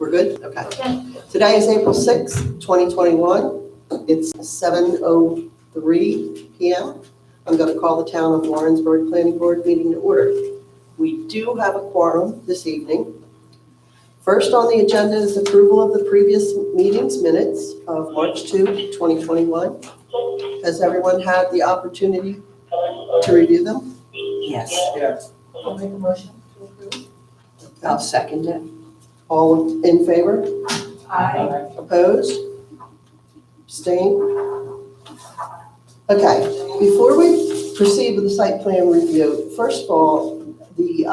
We're good? Okay. Okay. Today is April 6th, 2021. It's 7:03 p.m. I'm going to call the Town of Warrensburg Planning Board meeting to order. We do have a quorum this evening. First on the agenda is approval of the previous meeting's minutes of March 2, 2021. Has everyone had the opportunity to review them? Yes, I'll make a motion to approve. I'll second it. All in favor? Aye. Opposed? Abstained? Okay, before we proceed with the site plan review, first of all, the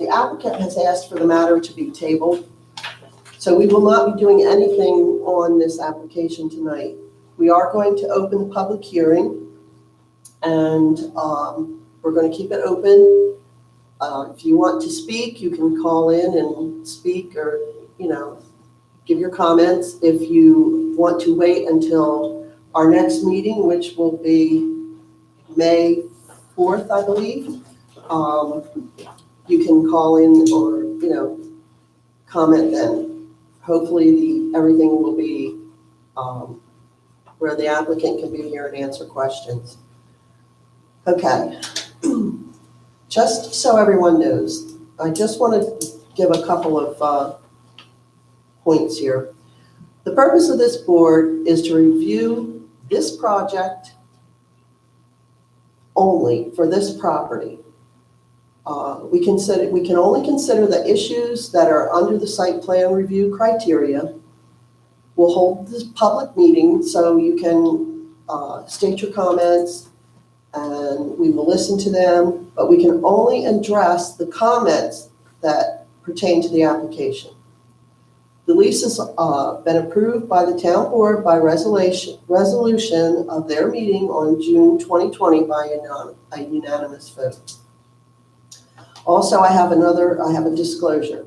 applicant has asked for the matter to be tabled. So we will not be doing anything on this application tonight. We are going to open the public hearing and we're going to keep it open. If you want to speak, you can call in and speak or, give your comments. If you want to wait until our next meeting, which will be May 4th, I believe, you can call in or, comment then. Hopefully everything will be where the applicant can be here and answer questions. Okay. Just so everyone knows, I just want to give a couple of points here. The purpose of this board is to review this project only for this property. We can only consider the issues that are under the site plan review criteria. We'll hold this public meeting so you can state your comments and we will listen to them, but we can only address the comments that pertain to the application. The lease has been approved by the town board by resolution of their meeting on June 2020 by a unanimous vote. Also, I have a disclosure.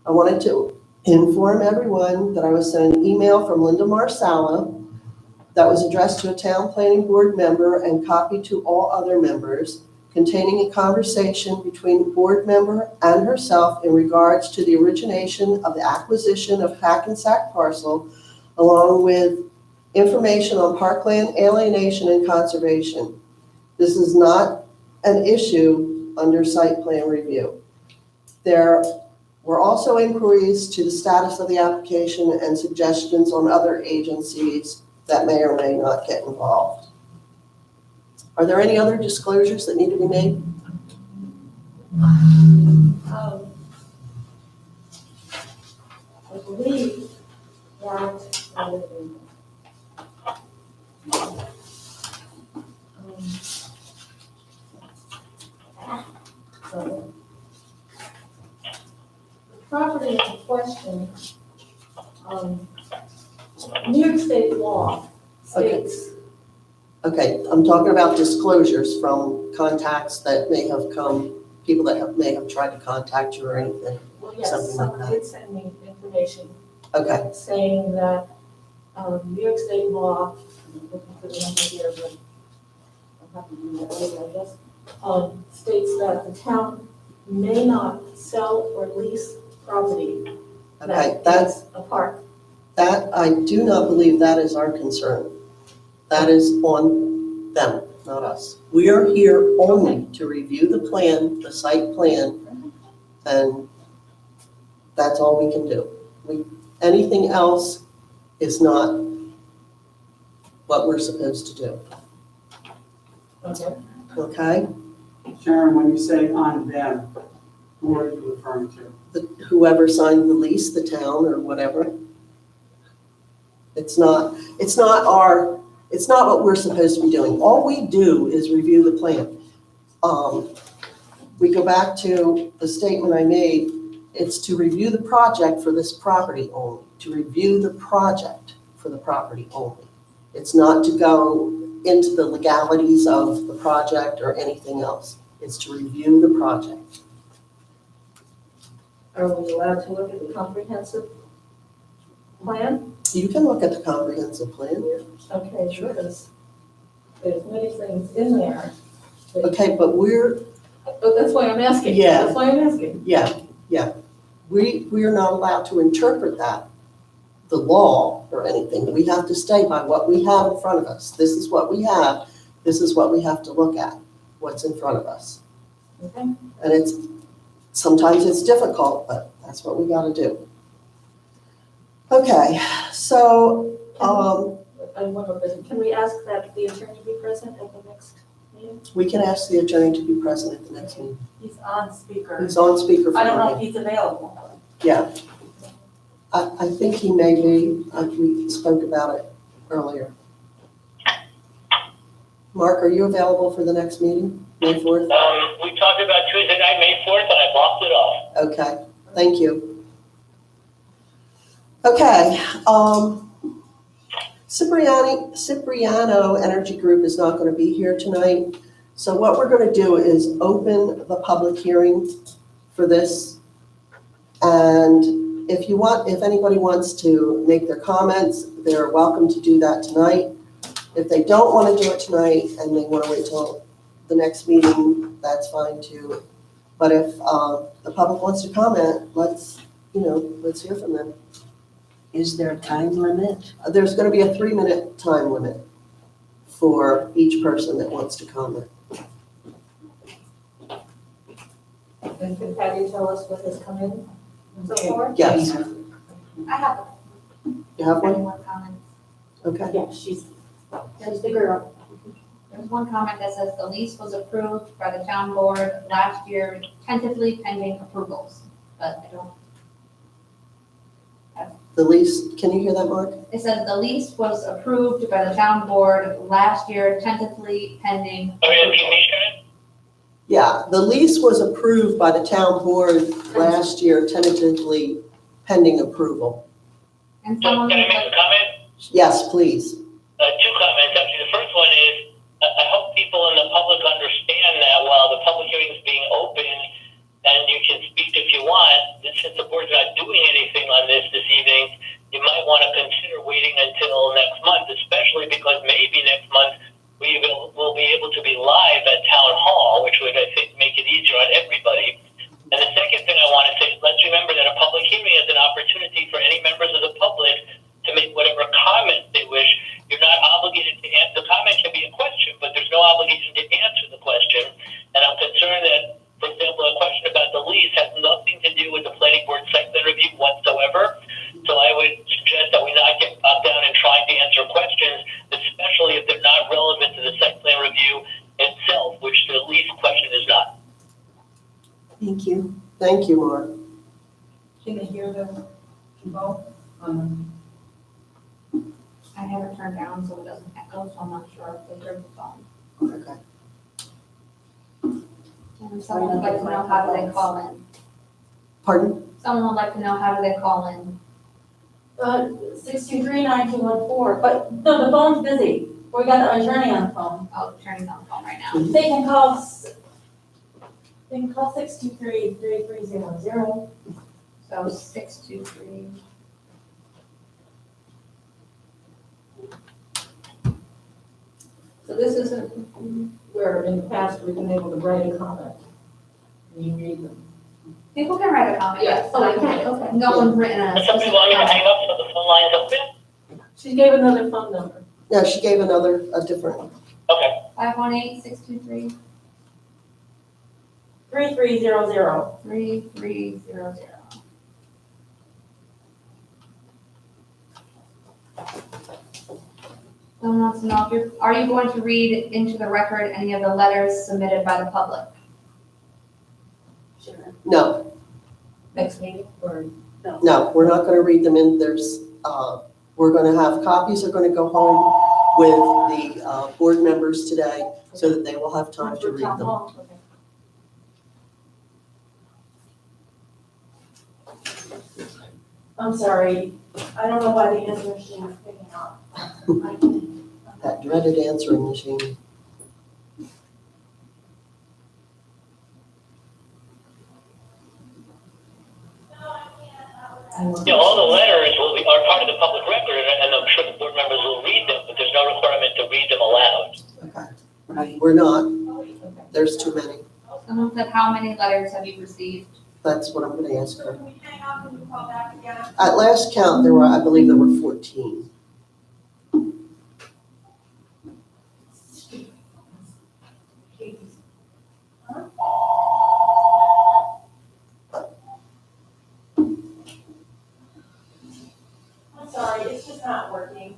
I wanted to inform everyone that I was sent an email from Linda Marsala that was addressed to a town planning board member and copied to all other members, containing a conversation between the board member and herself in regards to the origination of the acquisition of Hackensack parcel, along with information on parkland alienation and conservation. This is not an issue under site plan review. There were also inquiries to the status of the application and suggestions on other agencies that may or may not get involved. Are there any other disclosures that need to be made? I believe that so the property in question, New York State law states. Okay, I'm talking about disclosures from contacts that may have come, people that may have tried to contact you or anything. Well, yes, Something like someone that. did send me information Okay, saying that New York State law, I'm looking for the number here, but I'm happy to do that later, I guess, states that the town may not sell or lease property okay, that is a park. that, I do not believe that is our concern. That is on them, not us. We are here only to review the plan, the site plan, and that's all we can do. Anything else is not what we're supposed to do, Okay. okay? Sharon, when you say on them, who are you referring to? Whoever signed the lease, the town or whatever. It's not what we're supposed to be doing. All we do is review the plan. We go back to the statement I made. It's to review the project for this property only, to review the project for the property only. It's not to go into the legalities of the project or anything else. It's to review the project. Are we allowed to look at the comprehensive plan? You can look at the comprehensive plan. Okay, Sure. because there's many things in there. Okay, but we're, Oh, that's why I'm asking. Yeah. That's why I'm asking. yeah. we are not allowed to interpret that, the law or anything. We have to stay by what we have in front of us. This is what we have. This is what we have to look at, what's in front of us. Okay. And sometimes it's difficult, but that's what we gotta do. Okay, so, And one more question, can we ask that the attorney be present at the next meeting? we can ask the attorney to be present at the next meeting. He's on speaker. He's on speaker for I don't know the if he's available. Yeah. I think he may be, we spoke about it earlier. Mark, are you available for the next meeting, May 4th? We talked about Tuesday night, May 4th, and I blocked it off. Okay, thank you. Okay, Cipriano Energy Group is not going to be here tonight. So what we're going to do is open the public hearing for this. And if anybody wants to make their comments, they're welcome to do that tonight. If they don't want to do it tonight and they want to wait till the next meeting, that's fine too. But if the public wants to comment, let's hear from them. Is there a time limit? There's going to be a 3-minute time limit for each person that wants to comment. And can Patty tell us what has come in so far? Yes, I have you have one? one comment. Okay. Yeah, she's the girl. There's one comment that says the lease was approved by the town board last year, tentatively pending approvals, but I don't. The lease, can you hear that, Mark? It says the lease was approved by the town board last year, tentatively pending Oh, yeah, can approval. you share it? Yeah, the lease was approved by the town board last year, tentatively pending approval. And So, someone can I was make like, a comment? Yes, please. 2 comments, actually. The first one is, I hope people in the public understand that while the public hearing is being opened, and you can speak if you want, since the board's not doing anything on this evening, you might want to consider waiting until next month, especially because maybe next month we will be able to be live at Town Hall, which would, I think, make it easier on everybody. And the second thing I want to say is let's remember that a public hearing is an opportunity for any members of the public to make whatever comment they wish. You're not obligated to answer. The comment can be a question, but there's no obligation to answer the question. And I'm concerned that, for example, a question about the lease has nothing to do with the planning board site plan review whatsoever. So I would suggest that we not get bogged down in trying to answer questions, especially if they're not relevant to the site plan review itself, which the lease question is not. Thank you. Thank you, Mark. Can they hear the vote? I have it turned down so it doesn't echo, so I'm not sure if they heard the phone. Okay. And someone would like to know how do they call in? Pardon? Someone would like to know how do they call in? 623-9214, but no, the phone's busy. We got the attorney on the phone. Oh, the attorney's on the phone right now. They can call 623-3300. So 623. So this isn't where in the past we've been able to write a comment and you read them. People can write a comment, yes. Oh, they can, okay. No one's written a Does somebody want me to hang up so the phone line's open? She gave another phone number. Yeah, she gave a different. Okay. 518-623. 3300. 3300. Someone wants to know if are you going to read into the record any of the letters submitted by the public? Sure. No, Next meeting or? no, we're not going to read them in. We're going to have copies are going to go home with the board members today so that they will have time to read Town them. hall, okay. I'm sorry, I don't know why the answer machine is picking up. That dreaded answering machine. Yeah, all the letters are part of the public record, and I'm sure the board members will read them, but there's no requirement to read them aloud. Okay, Right. we're not. There's too many. Someone said, how many letters have you received? That's what I'm gonna ask her. At last count, I believe there were 14. I'm sorry, it's just not working.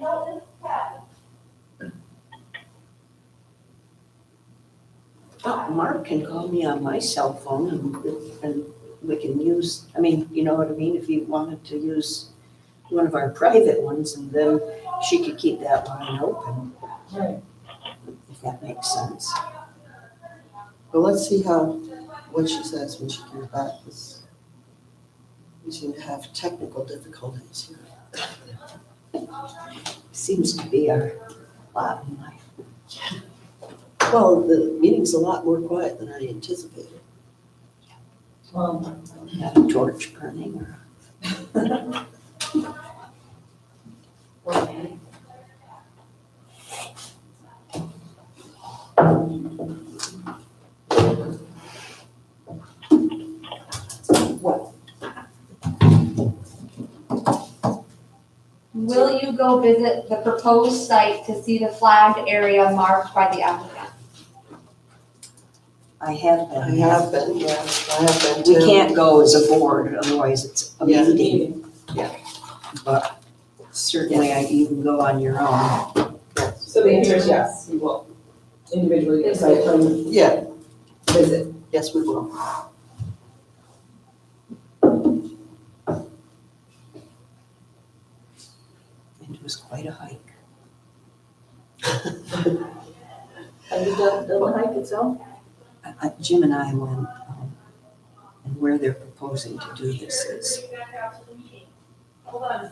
No, this is bad. Mark can call me on my cell phone and we can use, I mean, you know what I mean? If you wanted to use one of our private ones and then she could keep that line open. Right. If that makes sense. But let's see what she says when she comes back, because we seem to have technical difficulties here. Seems to be our lot in life. Well, the meeting's a lot more quiet than I anticipated. Got a torch burning or. Will you go visit the proposed site to see the flagged area marked by the applicant? I have been. I have been, yes, I have been too. We can't go as a board, otherwise it's a Yeah. meeting. Yeah. But certainly you can go on your own. So the answer is yes, we will individually decide to Yeah, visit. yes, we will. And it was quite a hike. Have you done the hike itself? Jim and I went, and where they're proposing to do this is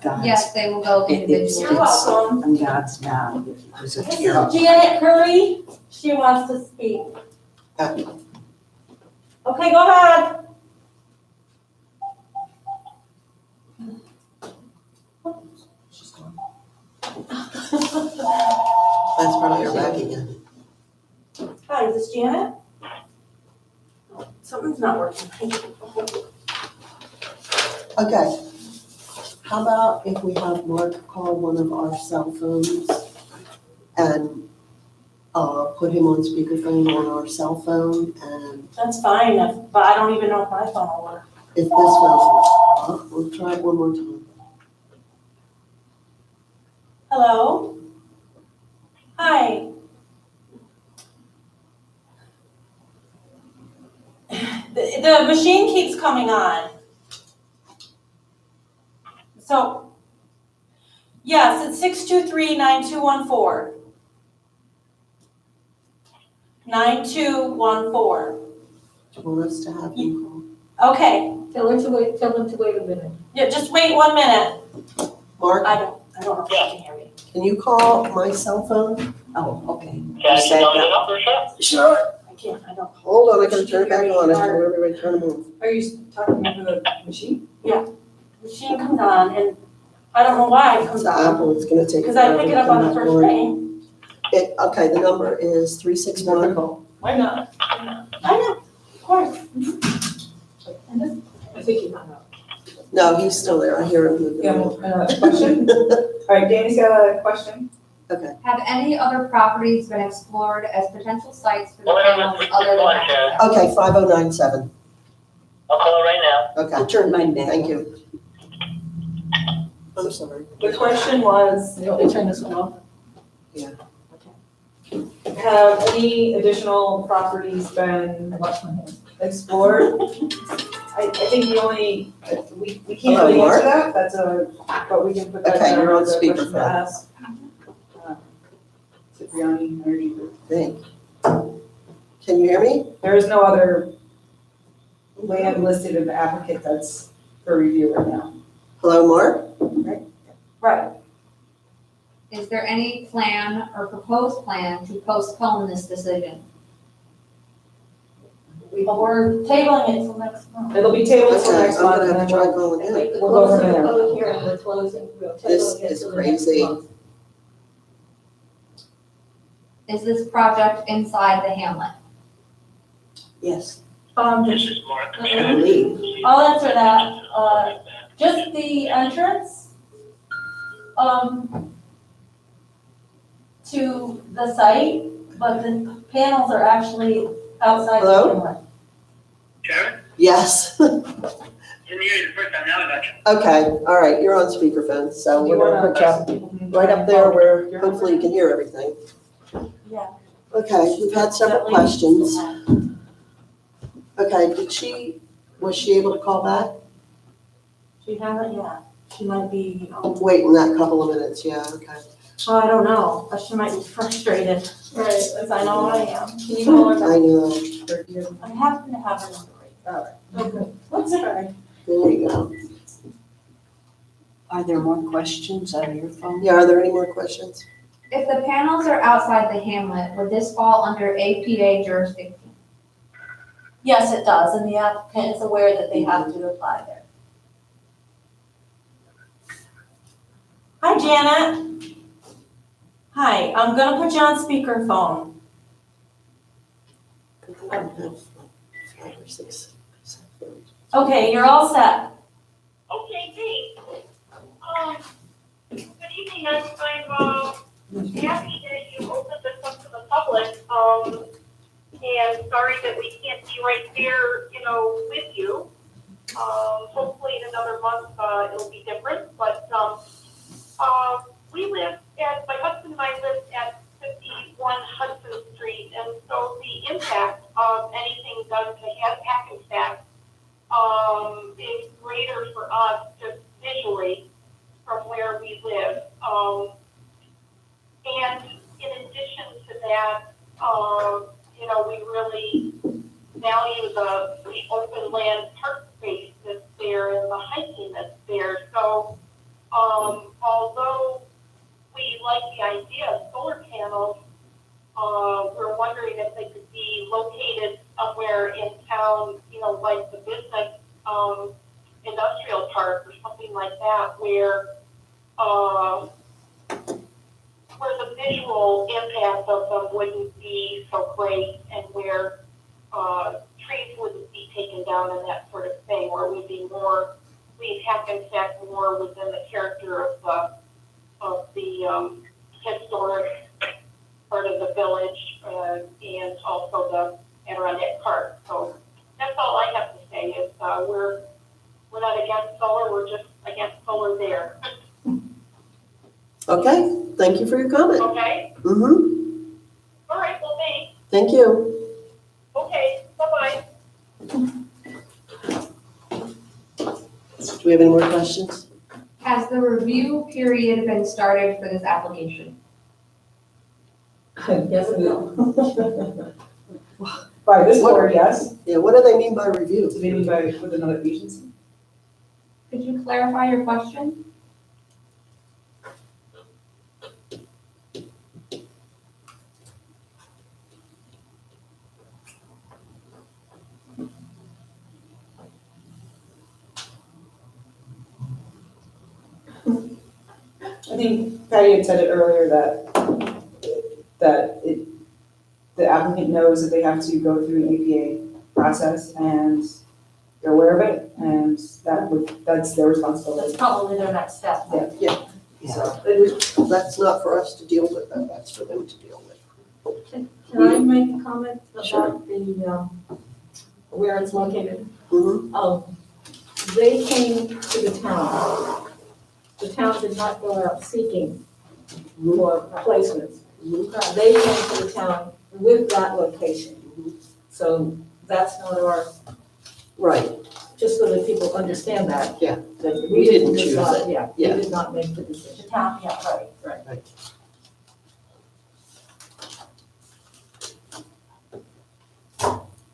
God's. Yes, they will go It's individually. You're welcome. on God's dime. It was a This is terrible. Janet Curry. She wants to speak. Uh. Okay, go ahead. She's gone. That's probably her back again. Hi, is this Janet? Something's not working. Okay. How about if we have Mark call one of our cell phones and put him on speakerphone on our cell phone, and That's fine, but I don't even know if my phone will work. if this phone, we'll try it one more time. Hello? Hi. The machine keeps coming on. So, yes, it's 623-9214. 9214. Do you want us to have him call? Okay, Tell them to wait a minute. yeah, just wait 1 minute. Mark, I don't know if you can hear me. can you call my cell phone? Oh, okay. Can I Set tell you the that- number, sure? Sure. I can't, I don't. Hold on, I gotta turn it back on, and tell everybody to turn them on. Are you talking about the machine? Machine comes on and I don't know why it comes It's on. Apple, it's gonna take. Because I forever pick it to up come on the back first ring. Okay, the number is 361. Why not? I know, of course. I think you hung up. No, he's still there, I hear him moving Yeah, around. question? All right, Danny's got a question. Have any other properties been explored as potential sites for the Well, panels it's other than one, that? Okay, 5097, I'll call her right now. okay, I'll turn mine back. thank you. I'm sorry. The question was, You want me to turn this one off? have any additional properties been I washed my hands. explored? I think the only, we can't Hello, really answer Mark? that, but we can put that Okay, down you're on as a question to speakerphone. ask. Cipriani Energy Group. Thank. Can you hear me? There is no other land listed in the applicant that's for review right now. Hello, Mark? Right. Is there any plan or proposed plan to postpone this decision? Well, we're tabling it till next month. It'll be tabled till Okay, next I'm month gonna and have then to try we'll, calling in. Wait, We'll go close from the there. public hearing, we're closing, we'll table This it is till the next crazy. month. Is this project inside the hamlet? Yes, This is Mark. I believe. I'll answer that. Just the entrance, to the site, but the panels are actually outside the Hello? inlet. Sharon? Yes. Didn't hear you the first time, now I got you. Okay, all right, you're on speakerphone, so we're gonna put you up right up there where hopefully you can hear everything. Yeah. Okay, we've had several questions. Okay, was she able to call back? She hasn't yet. She might be, Waiting that couple of minutes, yeah, okay. I don't know, but she might be frustrated. Right, As I know I am. Can you call her back? I know, I happen to have her number right. Okay. What's it? there you go. Are there more questions on your phone? Yeah, are there any more questions? If the panels are outside the hamlet, would this fall under APA jurisdiction? Yes, it does, and the applicant is aware that they have to apply there. Hi, Janet. Hi, I'm gonna put you on speakerphone. I have 5 or 6. Okay, you're all set. Okay, great. Good evening, I'm happy that you opened this up to the public. And sorry that we can't be right there, with you. Hopefully in another month, it'll be different, but, my husband and I live at 51 Hudson Street, and so the impact of anything done to Hackensack is greater for us just visually from where we live. And in addition to that, we really value the open land park space that's there and the hiking that's there. So although we like the idea of solar panels, we're wondering if they could be located somewhere in town, like the business industrial park or something like that, where the visual impact of them wouldn't be so great, and where trees wouldn't be taken down and that sort of thing, where we'd Hackensack more within the character of the historic part of the village, and also the Adirondack Park. So that's all I have to say is we're not against solar, we're just against solar there. Okay, thank you for your comment. Okay? Mm-hmm, All right, well, thanks. thank you. Okay, bye-bye. Do we have any more questions? Has the review period been started for this application? Yes, no. By this board, yes. Yeah, what do they mean by review? Maybe with another agency. Could you clarify your question? I think Patty had said it earlier the applicant knows that they have to go through an APA process, and they're aware of it, and that's their responsibility. That's probably their next step. Yeah. So that's not for us to deal with, that's for them to deal with. Can I make a comment Sure. about the, where it's located? Mm-hmm. They came to the town. The town did not go out seeking for placements. They came to the town with that location. So that's not our, Right, just so that people understand that. Yeah. That We didn't choose decide- it. Yeah, Yeah. we did not make the The decision. town, yeah, right. right.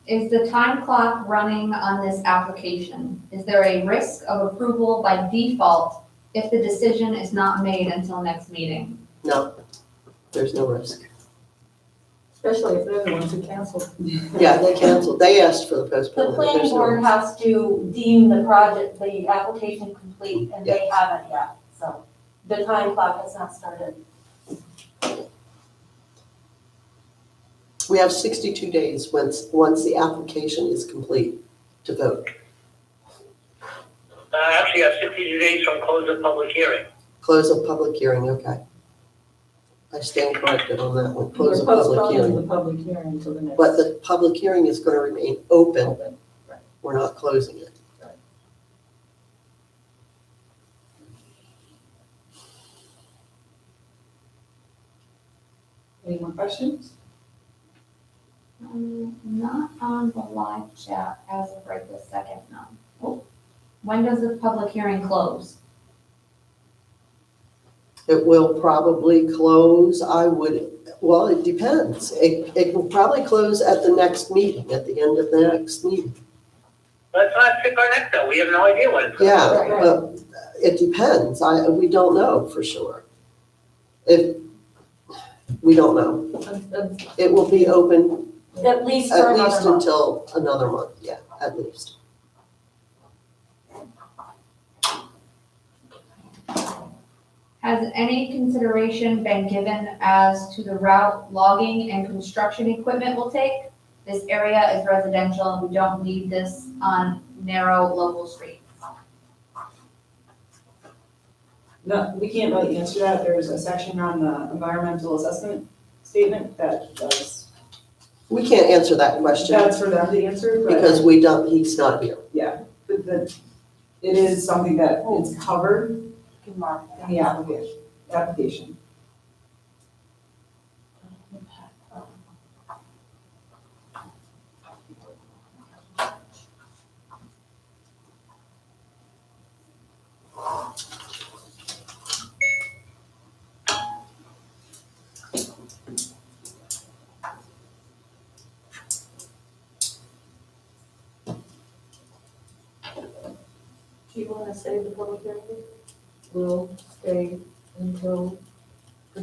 Is the time clock running on this application? Is there a risk of approval by default if the decision is not made until next meeting? No, there's no risk. Especially if they're the ones who canceled. Yeah, they canceled, they asked for the The postponement. planning There's no board risk. has to deem the application complete, and they haven't yet, so the time clock has not started. We have 62 days once the application is complete to vote. Actually, you have 62 days from close of public hearing. Close of public hearing, okay. I stand corrected on that one, close of We're public postponing hearing. the public hearing until the next. But the public hearing is going to remain open. Open, right. We're not closing it. Any more questions? Not on the live chat as of right this second, no. Oh, when does the public hearing close? It will probably close, well, it depends. It will probably close at the next meeting, at the end of the next meeting. Let's not pick our neck though, we have no idea when it's going to Yeah, Right, right. but it depends. We don't know for sure. We don't know. It will be open At least for at another least month. until another month, yeah, at least. Has any consideration been given as to the route logging and construction equipment will take? This area is residential, and we don't need this on narrow local streets. No, we can't really answer that. There's a section on the environmental assessment statement that does, We can't answer that question that's for them to answer, but. because he's not here. Yeah, but it is something that is covered in the application. Do you want to save the public hearing? We'll stay until.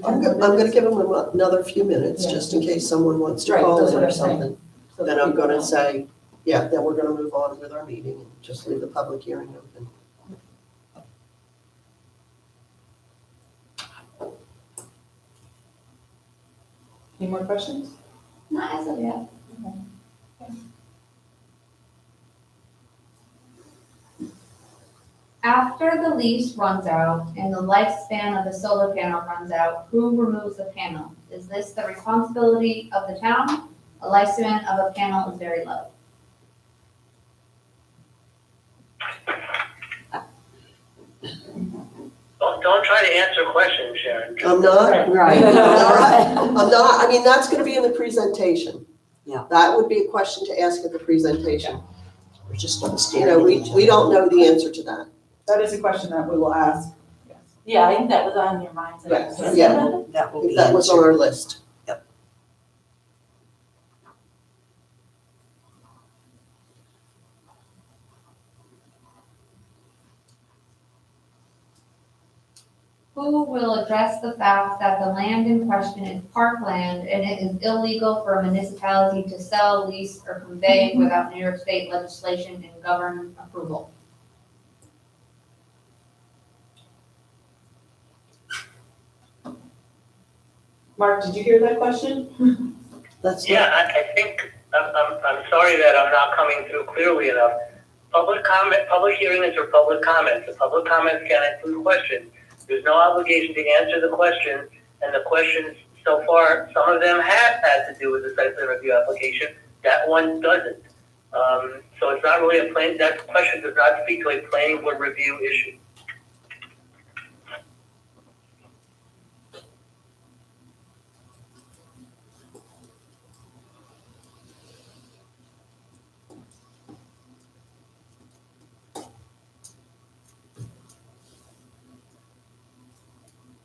I'm gonna give him another few minutes, Yeah. just in case someone wants to Right, call that's in what or I'm saying. something. So Then that I'm people gonna know. say, yeah, then we're gonna move on with our meeting and just leave the public hearing open. Any more questions? Not as of yet. After the lease runs out and the lifespan of the solar panel runs out, who removes the panel? Is this the responsibility of the town? A lifespan of a panel is very low. Don't try to answer questions, Sharon. I'm not, Right. I'm not, I mean, that's gonna be in the presentation. Yeah. That would be a question to ask at the presentation. We're just You know, we don't know the answer to that. That is a question that we will ask. Yes. Yeah, I think that was on your minds. Yes. Yeah. That will be That was on answered. our list. Who will address the fact that the land in question is parkland and it is illegal for a municipality to sell, lease, or convey without New York State legislation and government approval? Mark, did you hear that question? That's Yeah, I think, I'm sorry that I'm not coming through clearly enough. Public hearings are public comments. The public comments can include questions. There's no obligation to answer the question, and the questions so far, some of them have had to do with the site plan review application. That one doesn't. So it's not really that question does not speak to a planning board review issue.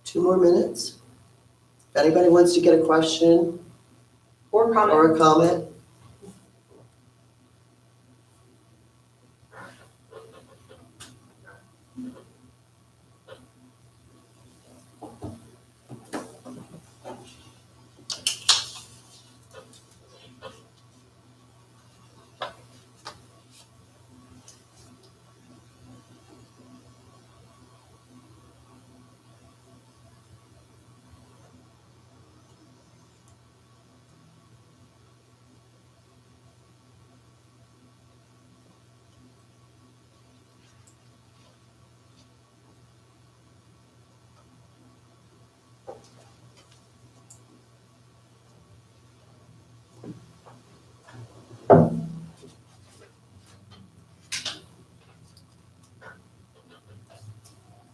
Two more minutes. If anybody wants to get a question Or comment? or a comment,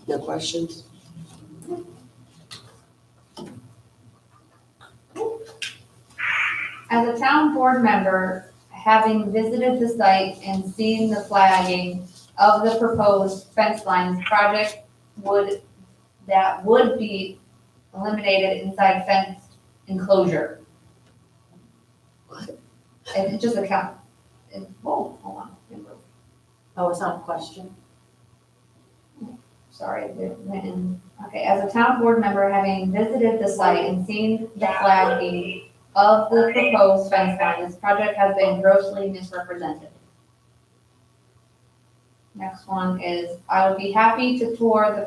No questions? As a town board member, having visited the site and seen the flagging of the proposed fence lines project that would be eliminated inside fenced enclosure. What? And it just a count. Whoa, hold on. Oh, it's not a question. Sorry, it went in. Okay, as a town board member, having visited the site and seen the flagging of the proposed fence line, this project has been grossly misrepresented. Next one is, I would be happy to tour the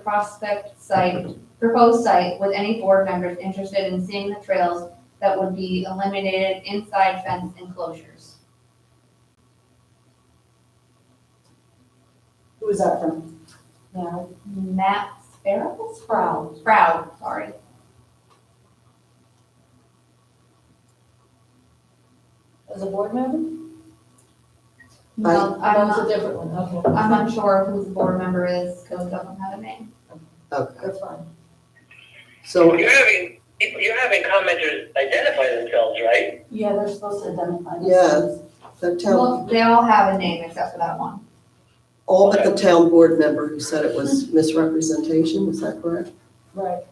proposed site with any board members interested in seeing the trails that would be eliminated inside fence enclosures. Who is that from? Now, Matt Sparrow? Sprout. Sorry. As a board member? No, I'm That's a not, different one, okay. I'm unsure who the board member is, because it doesn't have a name. Okay, That's fine. so, You're having commenters identify themselves, right? Yeah, they're supposed to identify Yeah. themselves. the town, Well, they all have a name except for that one. all but the town board member who said it was misrepresentation, is that correct? Right.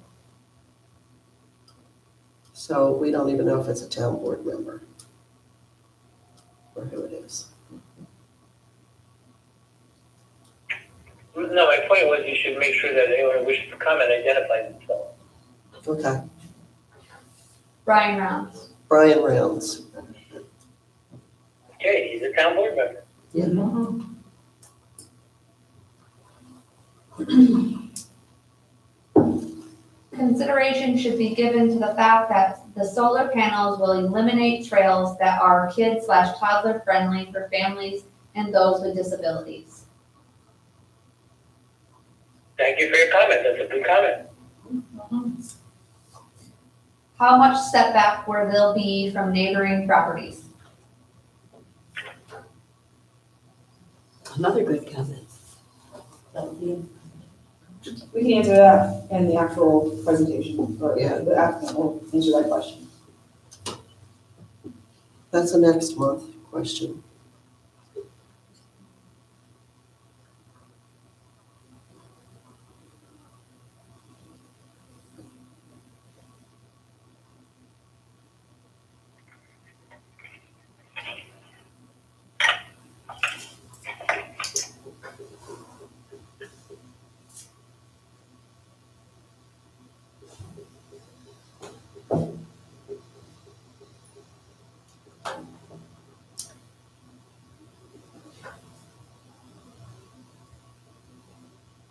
So we don't even know if it's a town board member or who it is. No, my point was you should make sure that anyone who wishes to comment identifies themselves. Okay, Brian Rounds. Brian Rounds. Okay, he's a town board member. Yeah. Consideration should be given to the fact that the solar panels will eliminate trails that are kid/toddler friendly for families and those with disabilities. Thank you for your comment. That's a good comment. How much setback will there be from neighboring properties? Another good comment. That would be- We can answer that in the actual presentation, or Yeah. the applicant will answer that question. That's a next month question.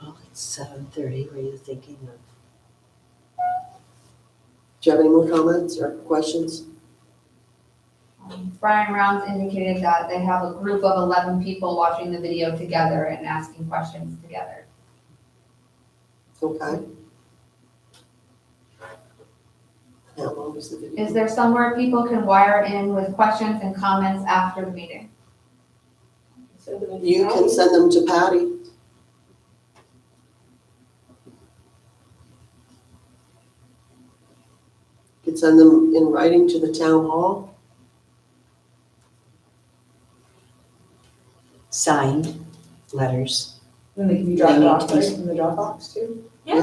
Well, it's 7:30. What are you thinking of? Do you have any more comments or questions? Brian Rounds indicated that they have a group of 11 people watching the video together and asking questions together. Okay. How long is the video? Is there somewhere people can wire in with questions and comments after the meeting? You can send them to Patty. You can send them in writing to the town hall. Signed letters. Then they can be They dropped need off, to be- right, in the Dropbox too? They've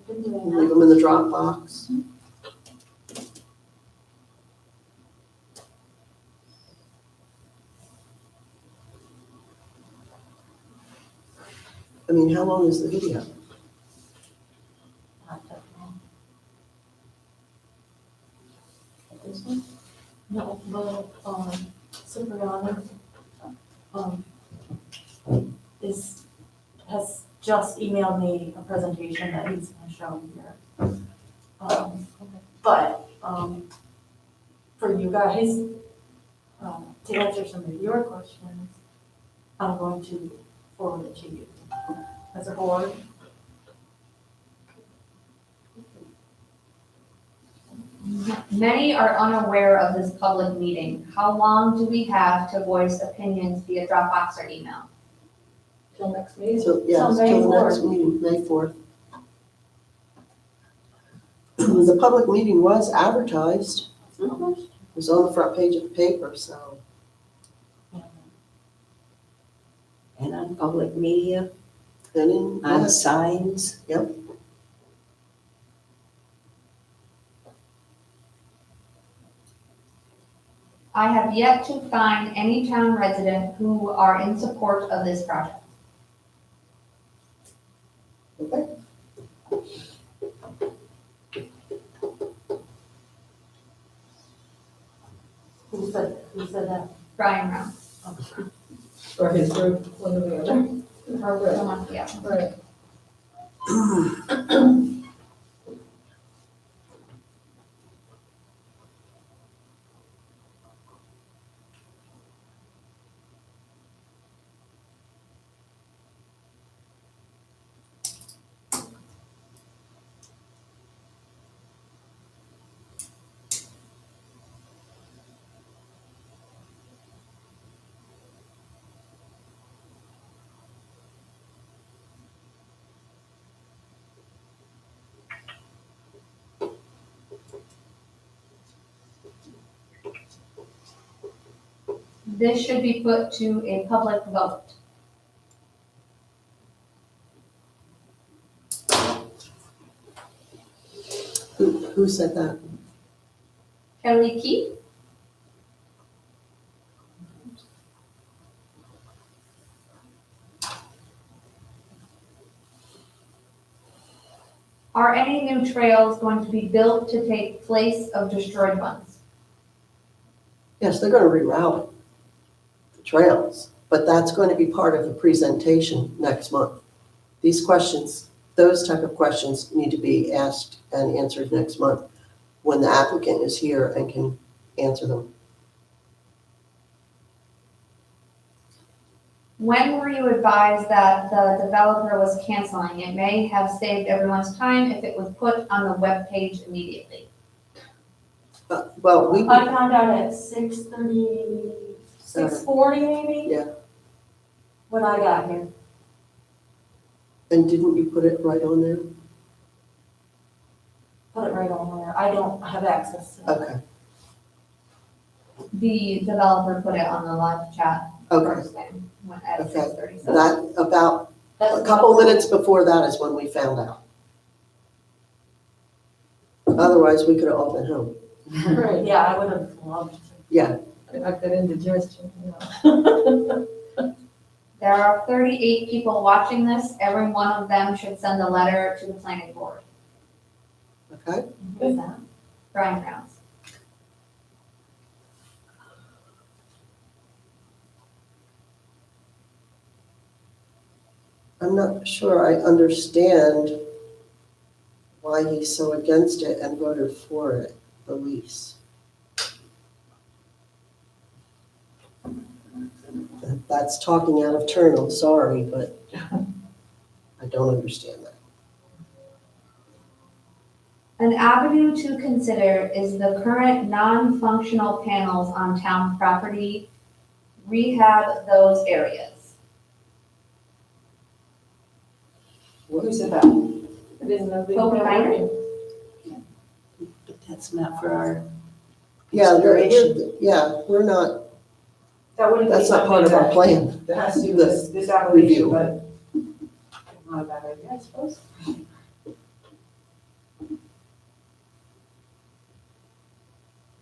been doing Leave that. them in the Dropbox. I mean, how long is the video? This one? No, but, Cipriani, has just emailed me a presentation that he's gonna show here. But, for you guys, to answer some of your questions, I'm going to forward it to you as a board. Many are unaware of this public meeting. How long do we have to voice opinions via Dropbox or email? Till next next meeting. So, yeah, So May till the next 4th. meeting, May 4th. The public meeting was advertised. It was on the front page of the paper, so. And on public media, And in, on yes, signs. I have yet to find any town resident who are in support of this project. okay. Who said that? Brian Brown. Or his group, one or the other. How good. Someone, yeah. Right. This should be put to a public vote. Who said that? Kelly Keith? Are any new trails going to be built to take place of destroyed ones? Yes, they're gonna reroute the trails, but that's going to be part of the presentation next month. These questions, those type of questions need to be asked and answered next month when the applicant is here and can answer them. When were you advised that the developer was canceling? It may have saved everyone's time if it was put on the webpage immediately. Well, we, I found out at 6:30, 6:40 maybe? Yeah. When I got here. and didn't you put it right on there? Put it right on there. I don't have access to it. Okay, The developer put it on the live chat okay. first thing at Okay. 6:30. That, about That's a couple minutes before that is when we found out. Otherwise, we could have all been home. Right, yeah, I would have loved to. Yeah, Like that indigestion, you know. There are 38 people watching this. Every one of them should send a letter to the planning board. okay. Who's that? Brian Rounds. I'm not sure I understand why he's so against it and voted for it, the lease. That's talking out of turn, I'm sorry, but I don't understand that. An avenue to consider is the current non-functional panels on town property. Rehab those areas. Who said that? I didn't know they were Toby Minor? working. But that's not for our Yeah, consideration. we're not, That wouldn't be that's not part of our something plan. that has to do The with this review. application, but not a bad idea, I suppose.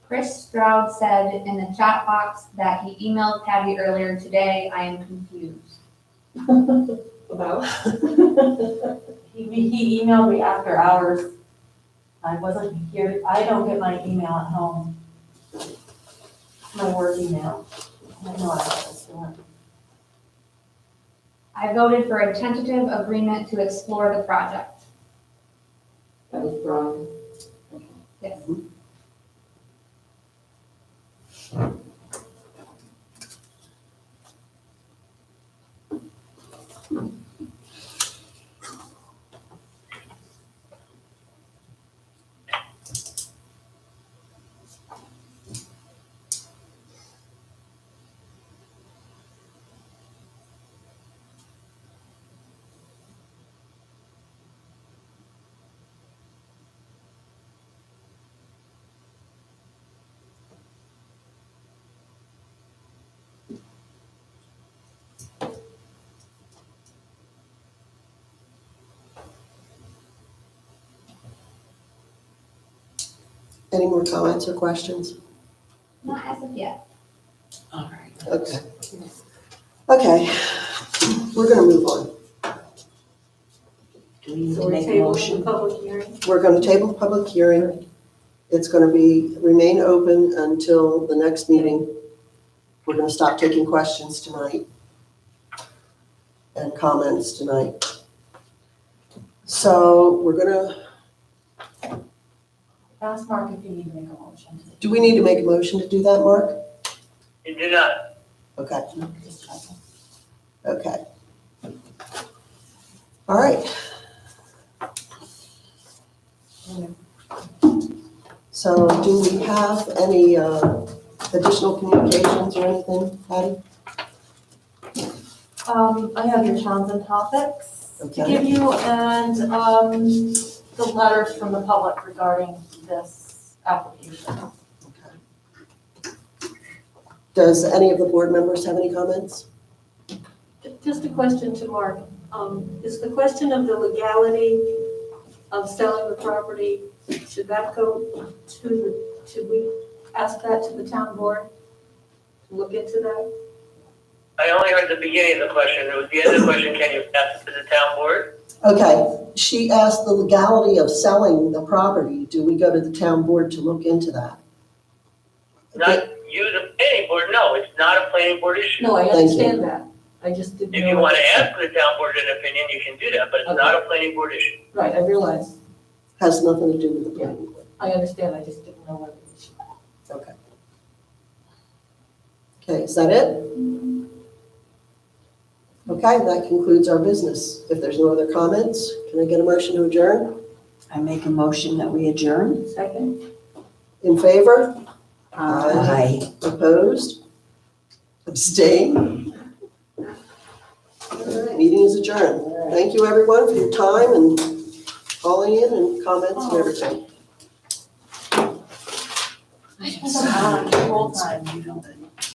Chris Stroud said in the chat box that he emailed Patty earlier today. I am confused. About? He emailed me after hours. I wasn't here. I don't get my email at home. My work email. I have no access to it. I voted for a tentative agreement to explore the project. That was wrong. Yes. Any more comments or questions? Not as of yet. All right. Okay. Okay, we're gonna move on. Do we need So to we're make a tabling the motion? public hearing. We're gonna table the public hearing. It's gonna remain open until the next meeting. We're gonna stop taking questions tonight and comments tonight. So we're gonna, Ask Mark if you need to make a motion. do we need to make a motion to do that, Mark? You do not. Okay, Just checking. okay. All right. So do we have any additional communications or anything, Patty? I have your Townsend topics to Okay. give you and, the letters from the public regarding this application. Does any of the board members have any comments? Just a question to Mark. Is the question of the legality of selling the property, should that go should we ask that to the town board? To look into that? I only heard the beginning of the question. It was the end of the question, can you pass it to the town board? Okay, she asked the legality of selling the property. Do we go to the town board to look into that? Not you, the planning board, no, it's not a planning board issue. No, I Thank you. understand that. I just didn't know. If you want to ask the town board an opinion, you can do that, but it's not a planning board issue. Right, I realize. Has nothing to do with the planning board. I understand. I just didn't know what it was. Okay. Okay, is that it? Okay, that concludes our business. If there's no other comments, can I get a motion to adjourn? I make a motion that we adjourn. Second? In favor? Aye. Opposed? Abstain? All right, meeting is adjourned. Thank you, everyone, for your time and calling in and comments and everything. The whole time. You don't